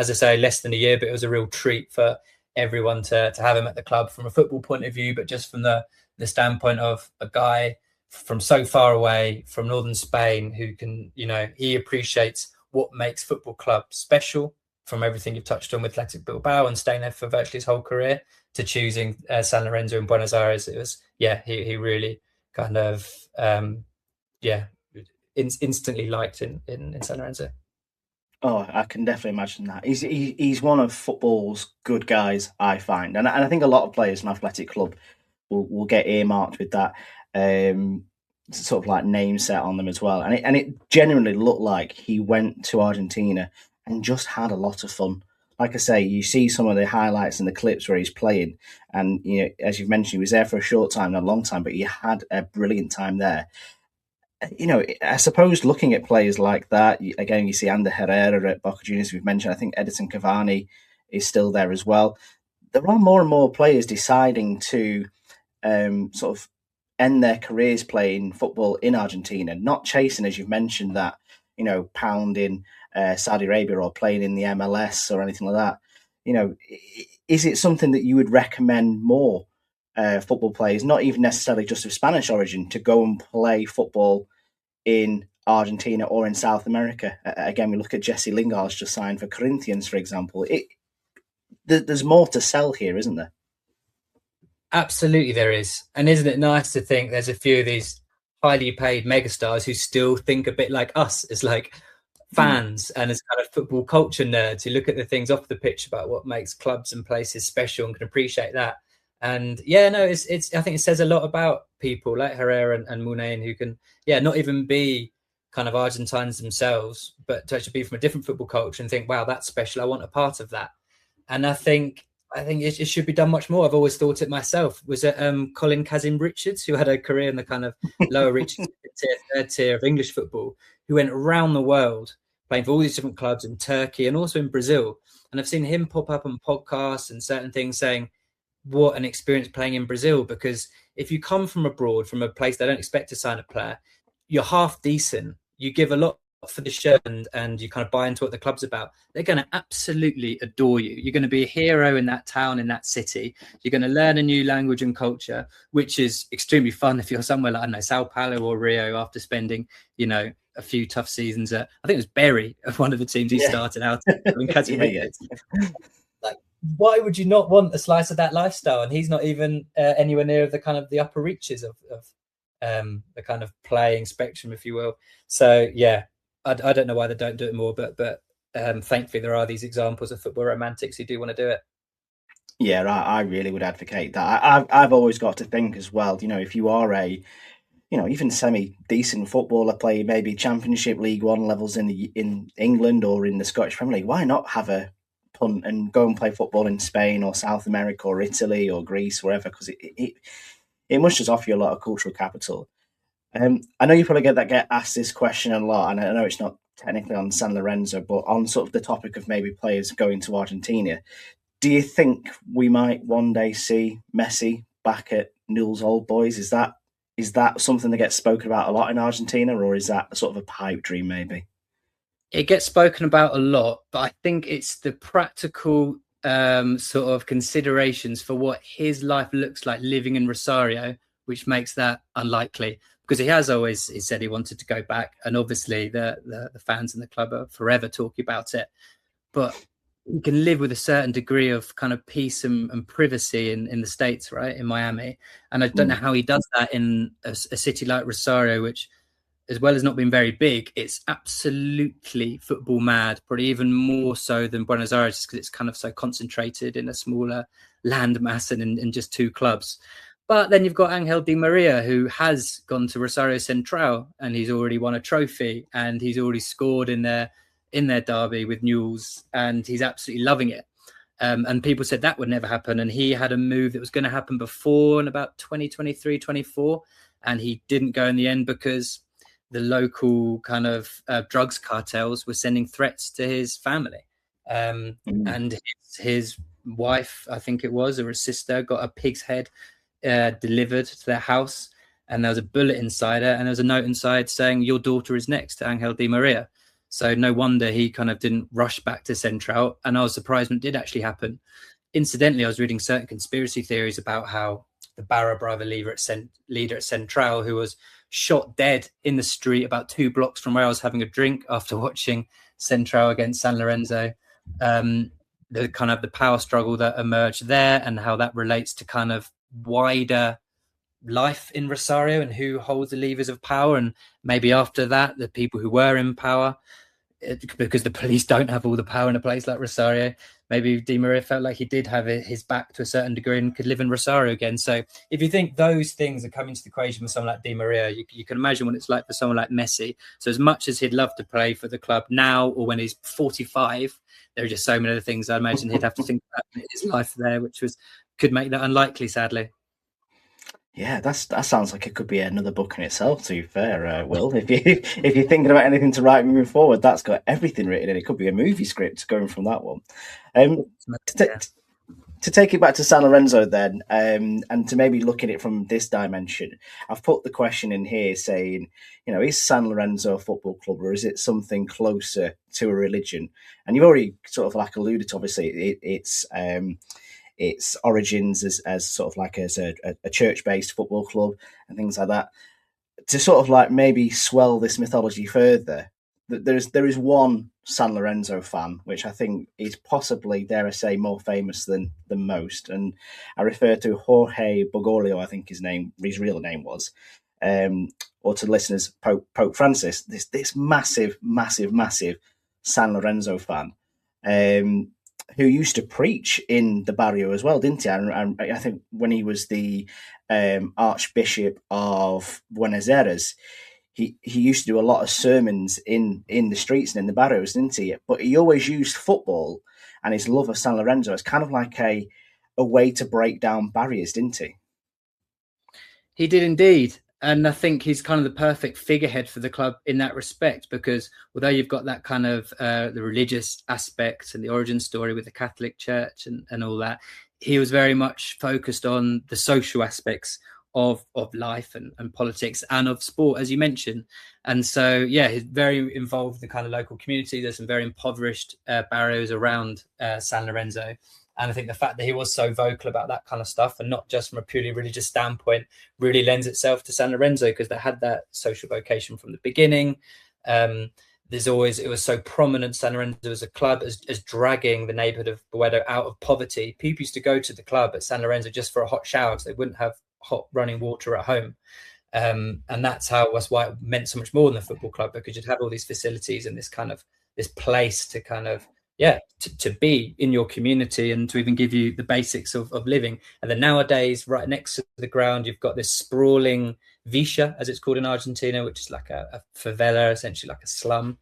I say, less than a year, but it was a real treat for everyone to have him at the club from a football point of view, but just from the standpoint of a guy from so far away, from northern Spain, who can, he appreciates what makes football clubs special, from everything you've touched on with Athletic Bilbao and staying there for virtually his whole career, to choosing San Lorenzo in Buenos Aires. It was, he really kind of, instantly liked in San Lorenzo. Oh, I can definitely imagine that. He's one of football's good guys, I find. And I think a lot of players in Athletic Club will get earmarked with that sort of like name set on them as well. And it genuinely looked like he went to Argentina and just had a lot of fun. Like I say, you see some of the highlights and the clips where he's playing, and as you've mentioned, he was there for a short time, not a long time, but he had a brilliant time there. I suppose looking at players like that, again, you see Ander Herrera at Boca Juniors, we've mentioned. I think Edison Cavani is still there as well. There are more and more players deciding to sort of end their careers playing football in Argentina, not chasing, as you've mentioned, that pounding Saudi Arabia or playing in the MLS or anything like that. Is it something that you would recommend more football players, not even necessarily just of Spanish origin, to go and play football in Argentina or in South America? Again, we look at Jesse Lingard's just signed for Corinthians, for example. There's more to sell here, isn't there? Absolutely there is. And isn't it nice to think there's a few of these highly paid megastars who still think a bit like us, as like fans and as kind of football culture nerds who look at the things off the pitch about what makes clubs and places special and can appreciate that. And it's I think it says a lot about people like Herrera and Muniain, who can not even be kind of Argentines themselves, but to actually be from a different football culture and think, wow, that's special, I want a part of that. And I think it should be done much more. I've always thought it myself. Was it Colin Kazim-Richards, who had a career in the kind of lower reaches, third tier of English football, who went around the world playing for all these different clubs in Turkey and also in Brazil. And I've seen him pop up on podcasts and certain things saying what an experience playing in Brazil, because if you come from abroad, from a place they don't expect to sign a player, you're half decent, you give a lot for the shirt and you kind of buy into what the club's about, they're going to absolutely adore you. You're going to be a hero in that town, in that city. You're going to learn a new language and culture, which is extremely fun if you're somewhere like, I don't know, Sao Paulo or Rio, after spending, a few tough seasons at, I think it was Bury, one of the teams he started out in. Like, why would you not want a slice of that lifestyle? And he's not even anywhere near the kind of the upper reaches of the kind of playing spectrum, if you will. So I don't know why they don't do it more, but thankfully there are these examples of football romantics who do want to do it. Yeah, I really would advocate that. I've always got to think as well, if you are a, even semi-decent footballer, play maybe Championship, League One levels in England or in the Scottish Premier League, why not have a punt and go and play football in Spain or South America or Italy or Greece, wherever, because it must just offer you a lot of cultural capital. I know you probably get asked this question a lot, and I know it's not technically on San Lorenzo, but on sort of the topic of maybe players going to Argentina, do you think we might one day see Messi back at Newell's Old Boys? Is that something that gets spoken about a lot in Argentina, or is that sort of a pipe dream maybe? It gets spoken about a lot, but I think it's the practical sort of considerations for what his life looks like living in Rosario, which makes that unlikely. Because he has always said he wanted to go back, and obviously the fans in the club are forever talking about it. But you can live with a certain degree of kind of peace and privacy in the States, right, in Miami. And I don't know how he does that in a city like Rosario, which, as well as not being very big, it's absolutely football mad, probably even more so than Buenos Aires, because it's kind of so concentrated in a smaller landmass and in just two clubs. But then you've got Angel Di Maria, who has gone to Rosario Central, and he's already won a trophy, and he's already scored in their derby with Newell's, and he's absolutely loving it. And people said that would never happen, and he had a move that was going to happen before in about 2023, 24, and he didn't go in the end because the local kind of drugs cartels were sending threats to his family. And his wife, I think it was, or his sister, got a pig's head delivered to their house, and there was a bullet inside her, and there was a note inside saying, "Your daughter is next to Angel Di Maria." So no wonder he kind of didn't rush back to Central, and I was surprised when it did actually happen. Incidentally, I was reading certain conspiracy theories about how the Barra Brava leader at Central, who was shot dead in the street about 2 blocks from where I was having a drink after watching Central against San Lorenzo, the kind of the power struggle that emerged there, and how that relates to kind of wider life in Rosario and who holds the levers of power, and maybe after that the people who were in power, because the police don't have all the power in a place like Rosario. Maybe Di Maria felt like he did have his back to a certain degree and could live in Rosario again. So if you think those things are coming to the equation for someone like Di Maria, you can imagine what it's like for someone like Messi. So as much as he'd love to play for the club now or when he's 45, there are just so many other things I imagine he'd have to think about in his life there, which could make that unlikely, sadly. Yeah, that sounds like it could be another book in itself, to be fair, Will. If you're thinking about anything to write moving forward, that's got everything written in it. It could be a movie script going from that one. To take it back to San Lorenzo then, and to maybe look at it from this dimension, I've put the question in here saying, is San Lorenzo a football club, or is it something closer to a religion? And you've already sort of like alluded to, obviously, its origins as sort of like as a church-based football club and things like that. To sort of like maybe swell this mythology further, there is one San Lorenzo fan, which I think is possibly, dare I say, more famous than most. And I refer to Jorge Bergoglio, I think his real name was, or to listeners, Pope Francis, this massive San Lorenzo fan, who used to preach in the barrio as well, didn't he? And I think when he was the Archbishop of Buenos Aires, he used to do a lot of sermons in the streets and in the barrios, didn't he? But he always used football and his love of San Lorenzo as kind of like a way to break down barriers, didn't he? He did indeed. And I think he's kind of the perfect figurehead for the club in that respect, because although you've got that kind of the religious aspect and the origin story with the Catholic Church and all that, he was very much focused on the social aspects of life and politics and of sport, as you mentioned. And so, yeah, he's very involved in the kind of local community. There's some very impoverished barrios around San Lorenzo. And I think the fact that he was so vocal about that kind of stuff, and not just from a purely religious standpoint, really lends itself to San Lorenzo, because they had that social vocation from the beginning. It was so prominent, San Lorenzo as a club, as dragging the neighborhood of Boedo out of poverty. People used to go to the club at San Lorenzo just for a hot shower, because they wouldn't have hot running water at home. And that's why it meant so much more than the football club, because you'd have all these facilities and this place to kind of, to be in your community and to even give you the basics of living. And then nowadays, right next to the ground, you've got this sprawling villa, as it's called in Argentina, which is like a favela, essentially like a slum.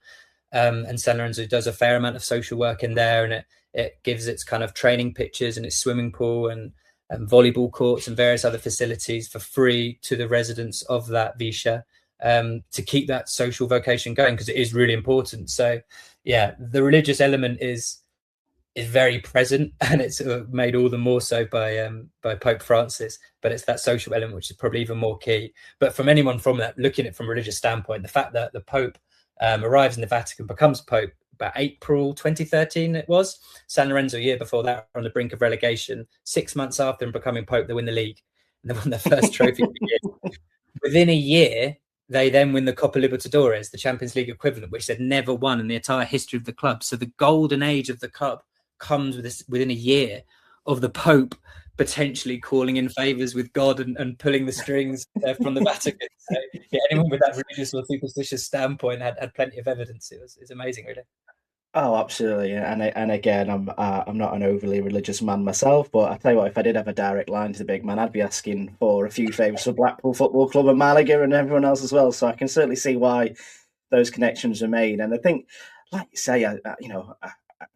And San Lorenzo does a fair amount of social work in there, and it gives its kind of training pitches and its swimming pool and volleyball courts and various other facilities for free to the residents of that villa. to keep that social vocation going, because it is really important. So yeah, the religious element is very present, and it's made all the more so by Pope Francis. But it's that social element which is probably even more key. But from anyone from that, looking at it from a religious standpoint, the fact that the Pope arrives in the Vatican, becomes Pope about April 2013, it was. San Lorenzo, a year before that, on the brink of relegation. 6 months after them becoming Pope, they win the league. And they won their first trophy. Within a year, they then win the Copa Libertadores, the Champions League equivalent, which they'd never won in the entire history of the club. So the golden age of the club comes within a year of the Pope potentially calling in favours with God and pulling the strings from the Vatican. So yeah, anyone with that religious or superstitious standpoint had plenty of evidence. It's amazing, really. Oh, absolutely, and again, I'm not an overly religious man myself, but I tell you what, if I did have a direct line to the big man, I'd be asking for a few favours for Blackpool Football Club and Malaga and everyone else as well. So I can certainly see why those connections are made, and I think, like you say,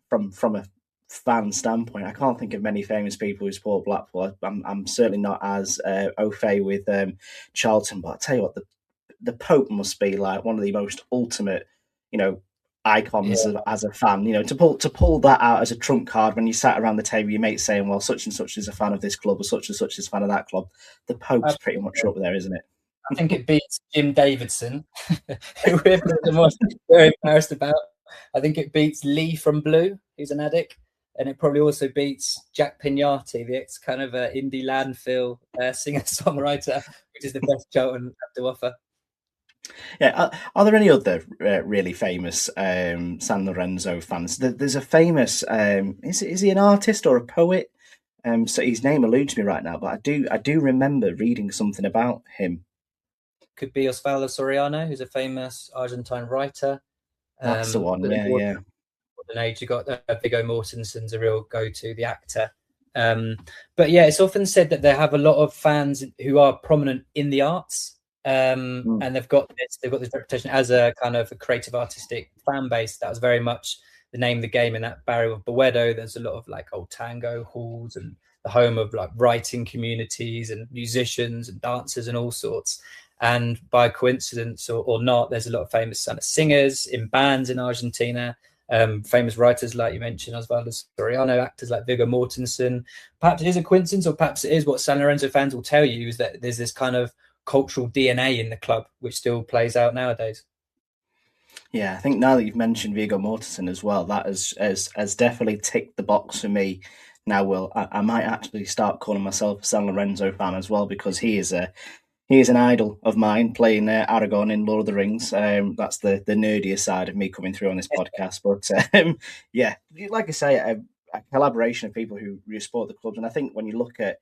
from a fan standpoint, I can't think of many famous people who support Blackpool. I'm certainly not as au fait with Charlton, but I tell you what, the Pope must be like one of the most ultimate, icons as a fan. To pull that out as a trump card when you sat around the table, your mates saying, "Well, such and such is a fan of this club, or such and such is a fan of that club." The Pope's pretty much up there, isn't it? I think it beats Jim Davidson, who we're most very embarrassed about. I think it beats Lee from Blue, who's an addict. And it probably also beats Jack Pignati, the ex kind of indie landfill singer-songwriter, which is the best Charlton have to offer. Yeah, are there any other really famous San Lorenzo fans? There's a famous, is he an artist or a poet? So his name eludes me right now, but I do remember reading something about him. Could be Osvaldo Soriano, who's a famous Argentine writer. That's the one, yeah. An age you got Viggo Mortensen's a real go-to, the actor. But yeah, it's often said that they have a lot of fans who are prominent in the arts, and they've got this reputation as a kind of a creative artistic fan base. That was very much the name of the game in that barrio of Boedo. There's a lot of like old tango halls and the home of like writing communities and musicians and dancers and all sorts. And by coincidence or not, there's a lot of famous singers in bands in Argentina. Famous writers like you mentioned, Osvaldo Soriano, actors like Viggo Mortensen. Perhaps it is a coincidence, or perhaps it is what San Lorenzo fans will tell you, is that there's this kind of cultural DNA in the club which still plays out nowadays. Yeah, I think now that you've mentioned Viggo Mortensen as well, that has definitely ticked the box for me. Now, Will, I might actually start calling myself a San Lorenzo fan as well, because he is an idol of mine, playing Aragorn in Lord of the Rings. That's the nerdier side of me coming through on this podcast. But yeah, like I say, a collaboration of people who support the clubs. And I think when you look at,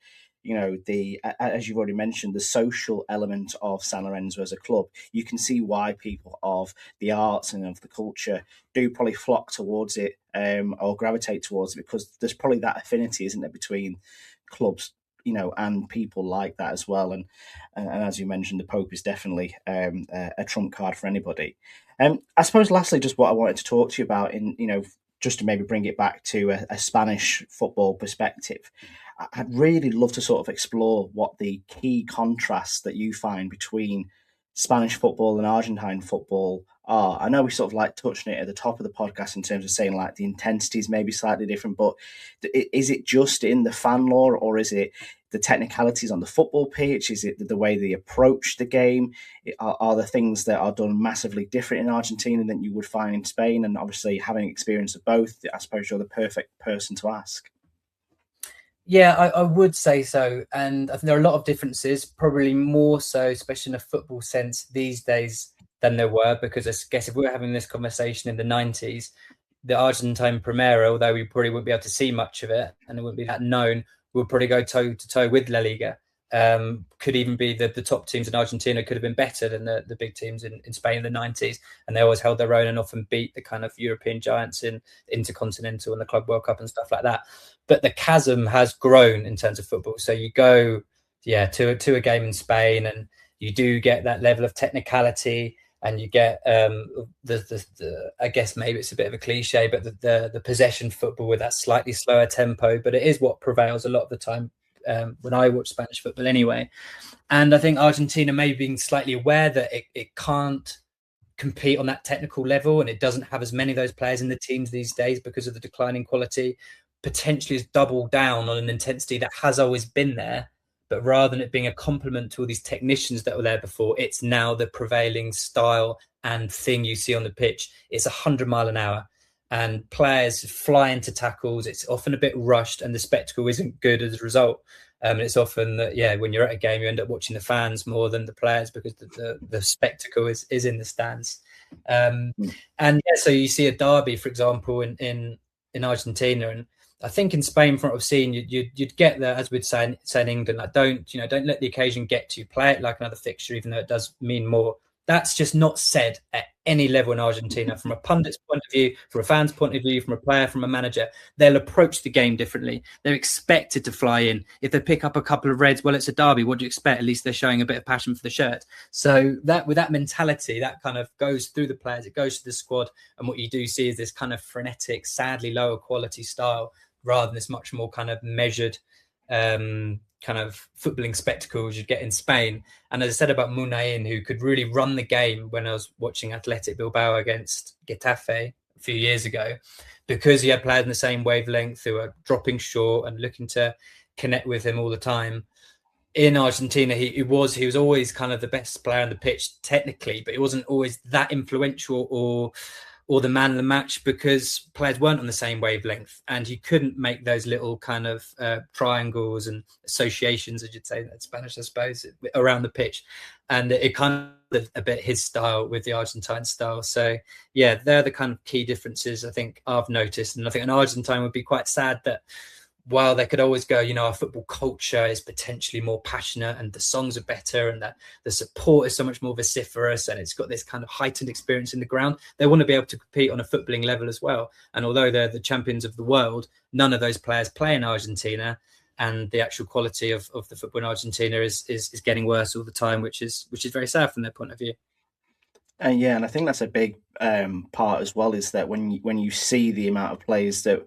as you've already mentioned, the social element of San Lorenzo as a club, you can see why people of the arts and of the culture do probably flock towards it or gravitate towards it, because there's probably that affinity, isn't there, between clubs, and people like that as well. And as you mentioned, the Pope is definitely a trump card for anybody. I suppose, lastly, just what I wanted to talk to you about, just to maybe bring it back to a Spanish football perspective. I'd really love to sort of explore what the key contrasts that you find between Spanish football and Argentine football are. I know we sort of like touched on it at the top of the podcast in terms of saying like the intensity is maybe slightly different, but is it just in the fan lore, or is it the technicalities on the football pitch? Is it the way they approach the game? Are the things that are done massively different in Argentina than you would find in Spain? And obviously, having experience of both, I suppose you're the perfect person to ask. Yeah, I would say so. And I think there are a lot of differences, probably more so, especially in a football sense these days than there were, because I guess if we were having this conversation in the 90s, the Argentine Primera, although we probably wouldn't be able to see much of it and it wouldn't be that known, we'll probably go toe to toe with La Liga. Could even be the top teams in Argentina could have been better than the big teams in Spain in the 90s. And they always held their own and often beat the kind of European giants in Intercontinental and the Club World Cup and stuff like that. But the chasm has grown in terms of football. So you go, to a game in Spain and you do get that level of technicality, and you get the I guess maybe it's a bit of a cliche, but the possession football with that slightly slower tempo. But it is what prevails a lot of the time when I watch Spanish football anyway. And I think Argentina may be being slightly aware that it can't compete on that technical level, and it doesn't have as many of those players in the teams these days because of the declining quality, potentially has doubled down on an intensity that has always been there. But rather than it being a compliment to all these technicians that were there before, it's now the prevailing style and thing you see on the pitch. It's 100 miles an hour and players fly into tackles. It's often a bit rushed and the spectacle isn't good as a result. And it's often that, when you're at a game, you end up watching the fans more than the players because the spectacle is in the stands. So you see a derby, for example, in Argentina, and I think in Spain, from what I've seen, you'd get there, as we'd say in England, like don't let the occasion get to you. Play it like another fixture, even though it does mean more. That's just not said at any level in Argentina. From a pundit's point of view, from a fan's point of view, from a player, from a manager, they'll approach the game differently. They're expected to fly in. If they pick up a couple of reds, well, it's a derby. What do you expect? At least they're showing a bit of passion for the shirt. So that with that mentality, that kind of goes through the players. It goes to the squad. And what you do see is this kind of frenetic, sadly lower quality style rather than this much more kind of measured kind of footballing spectacles you get in Spain. And as I said about Muniain, who could really run the game when I was watching Athletic Bilbao against Getafe a few years ago, because he had players in the same wavelength who were dropping short and looking to connect with him all the time. In Argentina, he was always kind of the best player on the pitch technically, but he wasn't always that influential or the man of the match because players weren't on the same wavelength and you couldn't make those little kind of triangles and associations, as you'd say in Spanish, I suppose, around the pitch. And it kind of a bit his style with the Argentine style. So, they're the kind of key differences I think I've noticed. And I think an Argentine would be quite sad that while they could always go, our football culture is potentially more passionate and the songs are better and that the support is so much more vociferous and it's got this kind of heightened experience in the ground, they want to be able to compete on a footballing level as well. And although they're the champions of the world, none of those players play in Argentina, and the actual quality of the football in Argentina is getting worse all the time, which is very sad from their point of view. And I think that's a big part as well, is that when you see the amount of players that,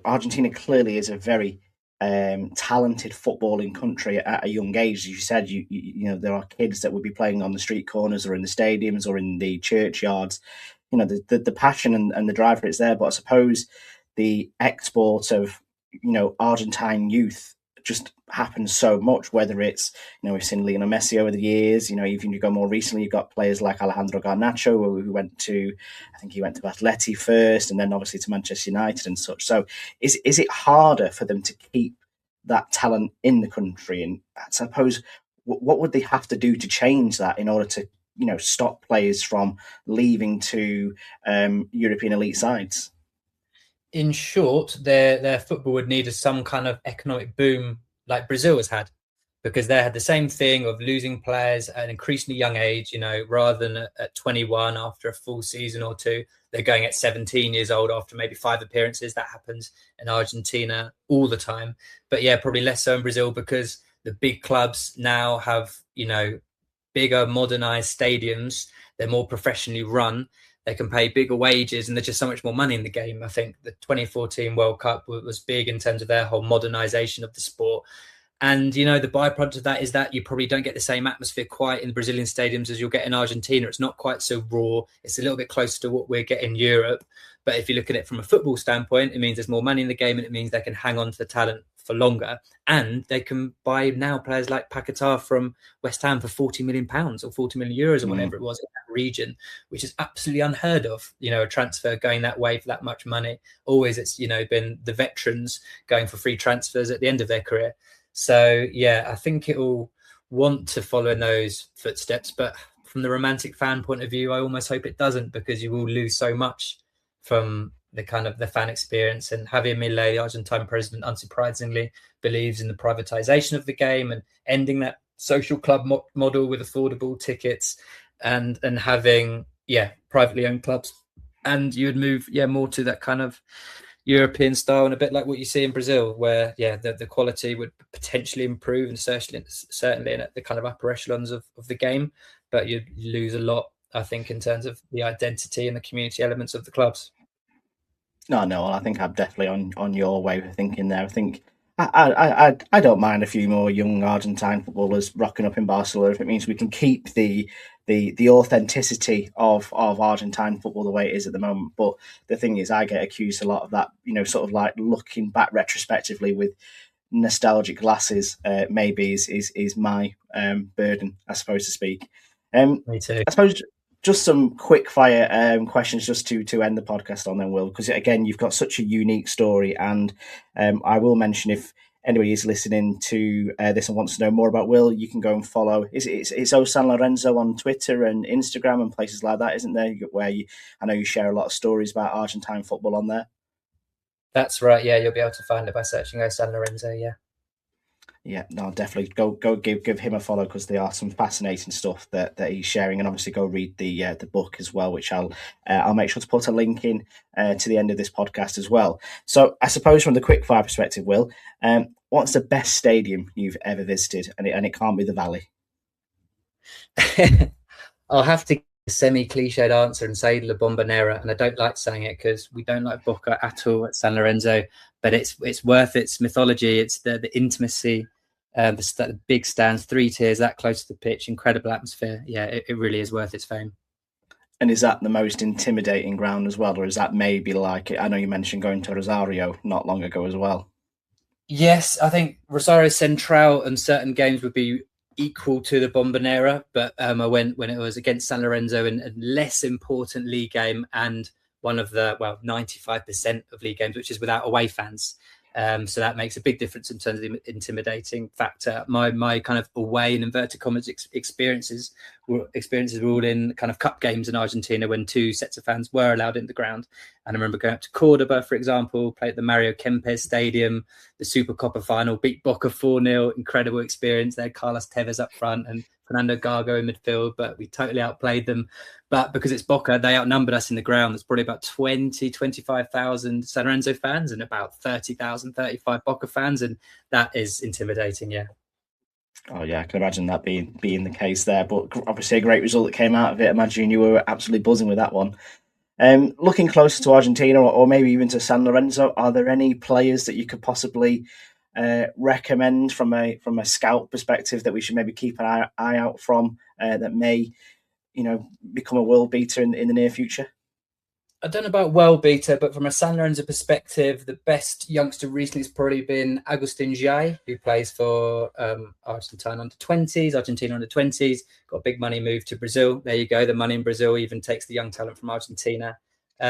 Argentina clearly is a very talented footballing country at a young age. As you said, you there are kids that would be playing on the street corners or in the stadiums or in the churchyards. The passion and the drive for it's there. But I suppose the export of, Argentine youth just happens so much, whether it's, we've seen Lionel Messi over the years, even you go more recently, you've got players like Alejandro Garnacho, who went to Atleti first and then obviously to Manchester United and such. So is it harder for them to keep that talent in the country? And I suppose, what would they have to do to change that in order to, stop players from leaving to European elite sides? In short, their football would need some kind of economic boom like Brazil has had, because they had the same thing of losing players at an increasingly young age, rather than at 21 after a full season or two. They're going at 17 years old after maybe 5 appearances. That happens in Argentina all the time. But probably less so in Brazil because the big clubs now have, bigger modernized stadiums. They're more professionally run. They can pay bigger wages and there's just so much more money in the game. I think the 2014 World Cup was big in terms of their whole modernization of the sport. And, the byproduct of that is that you probably don't get the same atmosphere quite in the Brazilian stadiums as you'll get in Argentina. It's not quite so raw. It's a little bit closer to what we're getting in Europe. But if you look at it from a football standpoint, it means there's more money in the game and it means they can hang on to the talent for longer. And they can buy now players like Paquetá from West Ham for £40 million or 40 million euros or whatever it was in that region, which is absolutely unheard of, a transfer going that way for that much money. Always it's, been the veterans going for free transfers at the end of their career. So, I think it will want to follow in those footsteps. But from the romantic fan point of view, I almost hope it doesn't, because you will lose so much from the kind of the fan experience. And Javier Milei, the Argentine president, unsurprisingly, believes in the privatization of the game and ending that social club model with affordable tickets and having, privately owned clubs. And you would move, more to that kind of European style, and a bit like what you see in Brazil, where the quality would potentially improve and certainly in the kind of upper echelons of the game, but you'd lose a lot, I think, in terms of the identity and the community elements of the clubs. No, I think I'm definitely on your way of thinking there. I think I don't mind a few more young Argentine footballers rocking up in Barcelona if it means we can keep the authenticity of Argentine football the way it is at the moment. But the thing is, I get accused a lot of that, sort of like looking back retrospectively with nostalgic glasses. Maybe is my burden, I suppose to speak. Me too. I suppose just some quick fire questions just to end the podcast on then, Will, because again you've got such a unique story, and I will mention if anybody is listening to this and wants to know more about Will, you can go and follow. It's Oh San Lorenzo on Twitter and Instagram and places like that, isn't there? Where I know you share a lot of stories about Argentine football on there. That's right. Yeah, you'll be able to find it by searching Oh San Lorenzo. Yeah. Yeah, no, definitely go give him a follow because there are some fascinating stuff that he's sharing, and obviously go read the book as well, which I'll make sure to put a link in to the end of this podcast as well. So I suppose from the quickfire perspective, Will, what's the best stadium you've ever visited, and it can't be the Valley. I'll have to a semi-cliched answer and say La Bombonera, and I don't like saying it because we don't like Boca at all at San Lorenzo, but it's worth its mythology. It's the intimacy, the big stands, 3 tiers, that close to the pitch, incredible atmosphere. Yeah, it really is worth its fame. And is that the most intimidating ground as well, or is that maybe like, I know you mentioned going to Rosario not long ago as well? Yes, I think Rosario Central and certain games would be equal to the Bombonera, but I went when it was against San Lorenzo in a less important league game and one of the 95% of league games, which is without away fans. So that makes a big difference in terms of the intimidating factor. My kind of away in inverted commas experiences were all in kind of cup games in Argentina when 2 sets of fans were allowed in the ground. And I remember going up to Cordoba, for example, played at the Mario Kempes Stadium, the Super Copa final, beat Boca 4-0, incredible experience. They had Carlos Tevez up front and Fernando Gago in midfield, but we totally outplayed them. But because it's Boca, they outnumbered us in the ground. There's probably about 25,000 San Lorenzo fans and about 35 Boca fans. And that is intimidating, yeah. Oh yeah, I can imagine that being the case there. But obviously a great result that came out of it. Imagine you were absolutely buzzing with that one. Looking closer to Argentina or maybe even to San Lorenzo, are there any players that you could possibly recommend from a scout perspective that we should maybe keep an eye out from that may, become a world beater in the near future? I don't know about world beater, but from a San Lorenzo perspective, the best youngster recently has probably been Agustin Jai, who plays for Argentine under-20s, Argentina under-20s, got a big money move to Brazil. There you go. The money in Brazil even takes the young talent from Argentina.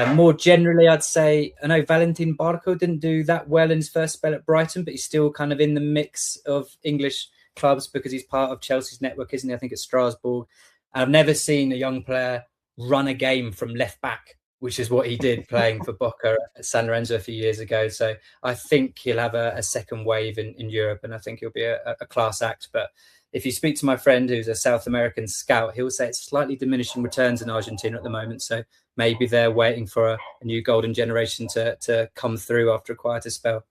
More generally, I'd say, I know Valentin Barco didn't do that well in his first spell at Brighton, but he's still kind of in the mix of English clubs because he's part of Chelsea's network, isn't he? I think it's Strasbourg. And I've never seen a young player run a game from left back, which is what he did playing for Boca at San Lorenzo a few years ago. So I think he'll have a second wave in Europe, and I think he'll be a class act. But if you speak to my friend who's a South American scout, he'll say it's slightly diminishing returns in Argentina at the moment. So maybe they're waiting for a new golden generation to come through after a quieter spell.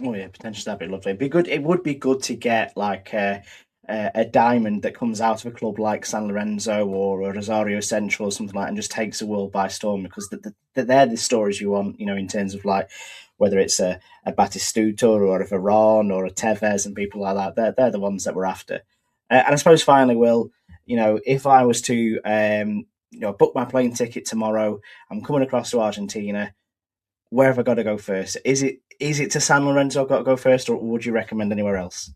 Oh yeah, potentially that'd be lovely. It'd be good. It would be good to get like a diamond that comes out of a club like San Lorenzo or a Rosario Central or something like that and just takes the world by storm, because they're the stories you want, in terms of like whether it's a Batistuta or a Varane or a Tevez and people like that. They're the ones that we're after. And I suppose finally, Will, if I was to book my plane ticket tomorrow, I'm coming across to Argentina, where have I got to go first? Is it to San Lorenzo I've got to go first, or would you recommend anywhere else?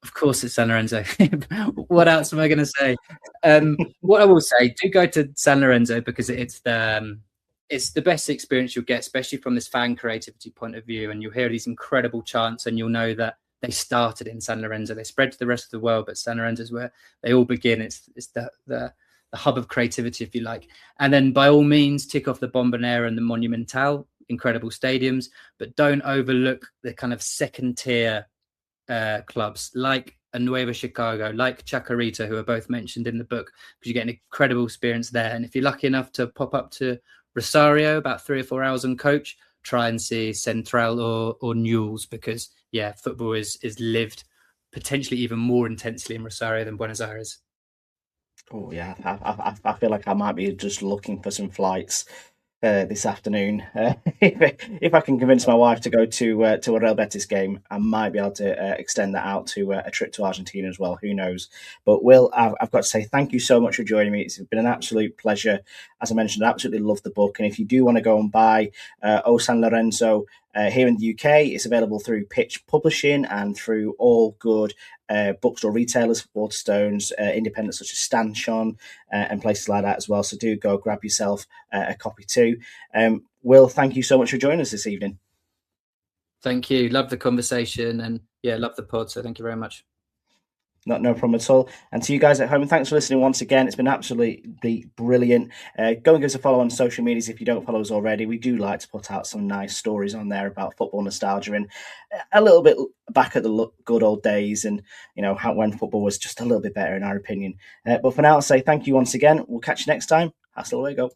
Of course, it's San Lorenzo. What else am I going to say? What I will say, do go to San Lorenzo because it's the best experience you'll get, especially from this fan creativity point of view. And you'll hear these incredible chants, and you'll know that they started in San Lorenzo. They spread to the rest of the world, but San Lorenzo is where they all begin. It's the hub of creativity, if you like. And then, by all means, tick off the Bombonera and the Monumental, incredible stadiums, but don't overlook the kind of second tier clubs like a Nueva Chicago, like Chacarita, who are both mentioned in the book, because you get an incredible experience there. And if you're lucky enough to pop up to Rosario, about 3 or 4 hours on coach, try and see Central or Newell's, because football is lived potentially even more intensely in Rosario than Buenos Aires. Oh yeah, I feel like I might be just looking for some flights this afternoon. If I can convince my wife to go to a Real Betis game, I might be able to extend that out to a trip to Argentina as well. Who knows? But Will, I've got to say thank you so much for joining me. It's been an absolute pleasure. As I mentioned, I absolutely love the book. And if you do want to go and buy Oh San Lorenzo here in the UK, it's available through Pitch Publishing and through all good bookstore retailers, Waterstones, independents such as Stanchon, and places like that as well. So do go grab yourself a copy too. Will, thank you so much for joining us this evening. Thank you. Love the conversation, and love the pod. So thank you very much. No problem at all. And to you guys at home, thanks for listening once again. It's been absolutely brilliant. Go and give us a follow on social medias if you don't follow us already. We do like to put out some nice stories on there about football nostalgia and a little bit back at the good old days, and how when football was just a little bit better in our opinion. But for now, I'll say thank you once again. We'll catch you next time. Hasta luego.